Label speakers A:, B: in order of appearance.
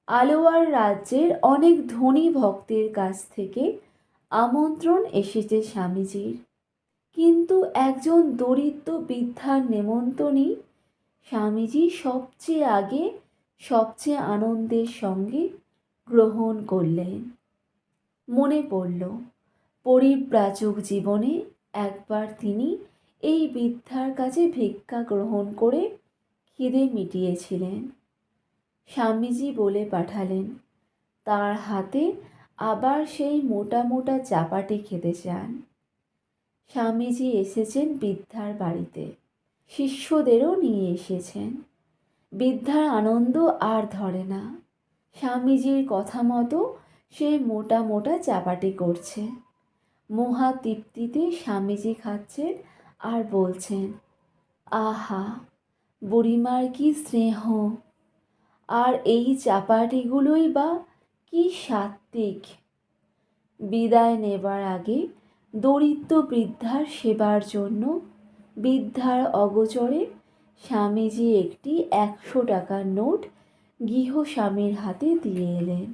A: আলোয়ার রাজ্যের অনেক ধনী ভক্তের কাছ থেকে আমন্ত্রণ এসেছে স্বামীজির, কিন্তু একজন দরিদ্র বৃদ্ধার নেমন্তন্নই স্বামীজি সবচেয়ে আগে সবচেয়ে আনন্দের সঙ্গে গ্রহণ করলেন। মনে পড়ল পরিব্রাজক জীবনে একবার তিনি এই বৃদ্ধার কাছে ভিক্ষা গ্রহণ করে খিদে মিটিয়েছিলেন। স্বামীজি বলে পাঠালেন তার হাতে আবার সেই মোটা মোটা চাপাটি খেতে চান। স্বামীজি এসেছেন বৃদ্ধার বাড়িতে, শিষ্যদেরও নিয়ে এসেছেন। বৃদ্ধার আনন্দ আর ধরে না। স্বামীজির কথা মতো সে মোটা মোটা চাপাটি করছে। মহা তৃপ্তিতে স্বামীজি খাচ্ছেন আর বলছেন, আহা, বুড়িমার কি স্নেহ, আর এই চাপাটিগুলোই বা কি সাত্ত্বিক। বিদায় নেবার আগে দরিদ্র বৃদ্ধার সেবার জন্য বৃদ্ধার অগোচরে স্বামীজি একটি 100 টাকার নোট গৃহস্বামীর হাতে দিয়ে এলেন।